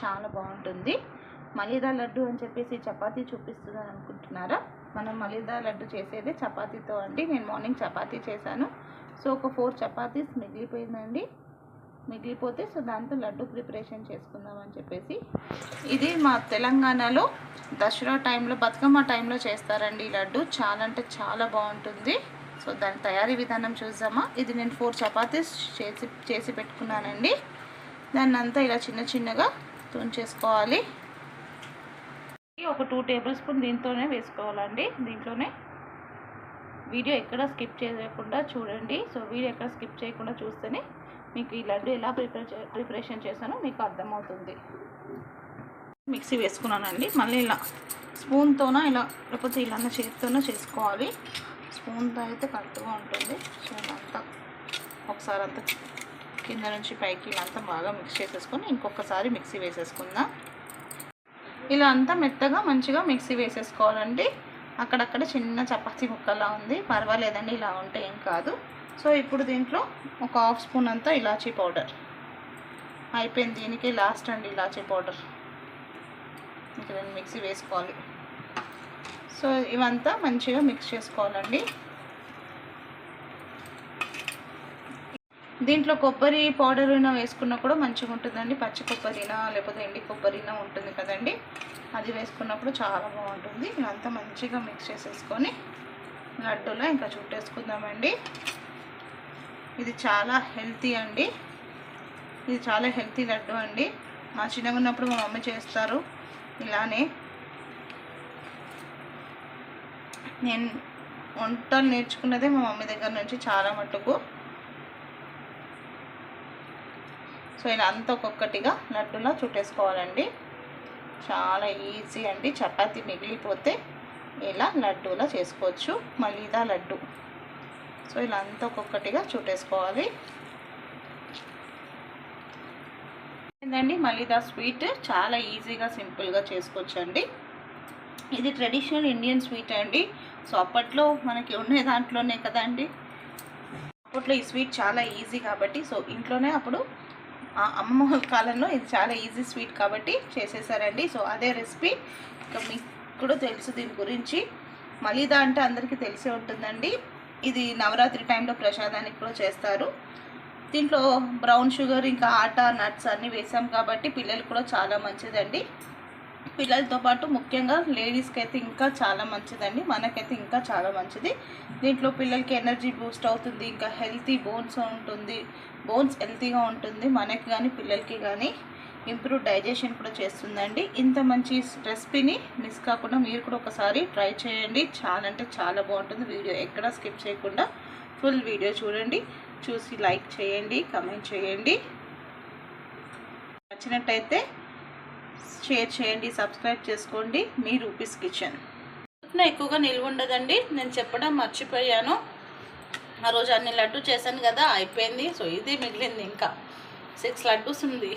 చాలా బాగుంటుంది. మలీదా లడ్డు అని చెప్పేసి చపాతీ చూపిస్తుందని అనుకుంటున్నారా? మనం మలీదా లడ్డు చేసేది చపాతీతో అండి. నేను మార్నింగ్ చపాతీ చేశాను. సో ఒక 4 చపాతీస్ మిగిలిపోయిందండి. మిగిలిపోతే సో దాంతో లడ్డు ప్రిపరేషన్ చేసుకుందామని చెప్పేసి. ఇది మా తెలంగాణలో దసరా టైంలో, బతుకమ్మ టైంలో చేస్తారండి ఈ లడ్డు. చాలా అంటే చాలా బాగుంటుంది. సో దాని తయారీ విధానం చూద్దామా. ఇది నేను 4 చపాతీస్ చేసి పెట్టుకున్నానండి. దాన్ని అంతా ఇలా చిన్న చిన్నగా తుంచేసుకోవాలి. ఒక 2 టేబుల్ స్పూన్ దీంతోనే వేసుకోవాలండి. దీంట్లోనే వీడియో ఎక్కడ స్కిప్ చేయకుండా చూడండి. సో వీడియో ఎక్కడ స్కిప్ చేయకుండా చూస్తేనే మీకు ఈ లడ్డు ఎలా ప్రిపరేషన్ చేశానో మీకు అర్థమవుతుంది. మిక్సీ వేసుకున్నానండి. మళ్ళీ ఇలా స్పూన్తోన ఇలా, లేకపోతే ఇలా చేతితోనే చేసుకోవాలి. స్పూన్తో అయితే కరెక్ట్గా ఉంటుంది. సో ఇదంతా ఒకసారి అంతా కింద నుంచి పైకి ఇలా అంతా బాగా మిక్స్ చేసేసుకొని ఇంకొకసారి మిక్సీ వేసేసుకుందాం. ఇలా అంతా మెత్తగా మంచిగా మిక్సీ వేసేసుకోవాలండి. అక్కడక్కడ చిన్న చపాతీ ముక్కలా ఉంది, పర్వాలేదండి, ఇలా ఉంటే ఏం కాదు. సో ఇప్పుడు దీంట్లో ఒక 1/2 స్పూన్ అంతా ఇలాచీ పౌడర్ అయిపోయింది. దీనికి లాస్ట్ అండి ఇలాచీ పౌడర్. ఇంకా నేను మిక్సీ వేసుకోవాలి. సో ఇవంతా మంచిగా మిక్స్ చేసుకోవాలండి. దీంట్లో కొబ్బరి పౌడర్ అయినా వేసుకున్నా కూడా మంచిగా ఉంటుందండి. పచ్చి కొబ్బరినా లేకపోతే ఎండి కొబ్బరినా ఉంటుంది కదండి, అది వేసుకున్నప్పుడు చాలా బాగుంటుంది. ఇదంతా మంచిగా మిక్స్ చేసేసుకొని లడ్డూలో ఇంకా చుట్టేసుకుందామండి. ఇది చాలా హెల్తీ అండి. ఇది చాలా హెల్తీ లడ్డు అండి. మా చిన్నగా ఉన్నప్పుడు మా మమ్మీ చేస్తారు ఇలానే. నేను వంటలు నేర్చుకున్నదే మా మమ్మీ దగ్గర నుంచి చాలా మట్టుకు. సో ఇలా అంతా ఒక్కొక్కటిగా లడ్డులా చుట్టేసుకోవాలండి. చాలా ఈజీ అండి. చపాతీ మిగిలిపోతే ఇలా లడ్డూలా చేసుకోవచ్చు, మలీదా లడ్డు. సో ఇలా అంతా ఒక్కొక్కటిగా చుట్టేసుకోవాలి. ఏంటండి మలీదా స్వీట్ చాలా ఈజీగా సింపుల్గా చేసుకోవచ్చు అండి. ఇది ట్రెడిషనల్ ఇండియన్ స్వీట్ అండి. సో అప్పట్లో మనకి ఉండే దాంట్లోనే కదండి, అప్పట్లో ఈ స్వీట్ చాలా ఈజీ కాబట్టి, సో ఇంట్లోనే అప్పుడు అమ్మమ్మ కాలంలో ఇది చాలా ఈజీ స్వీట్ కాబట్టి చేసేసారండి. సో అదే రెసిపీ ఇంకా మీకు కూడా తెలుసు దీని గురించి. మలీదా అంటే అందరికీ తెలిసే ఉంటుందండి. ఇది నవరాత్రి టైంలో ప్రసాదానికి కూడా చేస్తారు. దీంట్లో బ్రౌన్ షుగర్ ఇంకా ఆటా నట్స్ అన్నీ వేసాం కాబట్టి పిల్లలకు కూడా చాలా మంచిదండి. పిల్లలతో పాటు ముఖ్యంగా లేడీస్కి అయితే ఇంకా చాలా మంచిదండి. మనకైతే ఇంకా చాలా మంచిది. దీంట్లో పిల్లలకి ఎనర్జీ బూస్ట్ అవుతుంది, ఇంకా హెల్తీ బోన్స్ ఉంటుంది, బోన్స్ హెల్తీగా ఉంటుంది. మనకి కానీ పిల్లలకి కానీ ఇంప్రూవ్ డైజెషన్ కూడా చేస్తుందండి. ఇంత మంచి రెసిపీని మిస్ కాకుండా మీరు కూడా ఒకసారి ట్రై చేయండి. చాలా అంటే చాలా బాగుంటుంది. వీడియో ఎక్కడా స్కిప్ చేయకుండా ఫుల్ వీడియో చూడండి. చూసి లైక్ చేయండి, కమెంట్ చేయండి. నచ్చినట్టయితే షేర్ చేయండి, సబ్స్క్రైబ్ చేసుకోండి. మీ రూపీస్ కిచెన్. ఎక్కువగా నిల్వ ఉండదండి. నేను చెప్పడం మర్చిపోయాను. ఆ రోజు అన్ని లడ్డు చేశాను కదా, అయిపోయింది. సో ఇది మిగిలింది, ఇంకా 6 లడ్డూస్ ఉంది.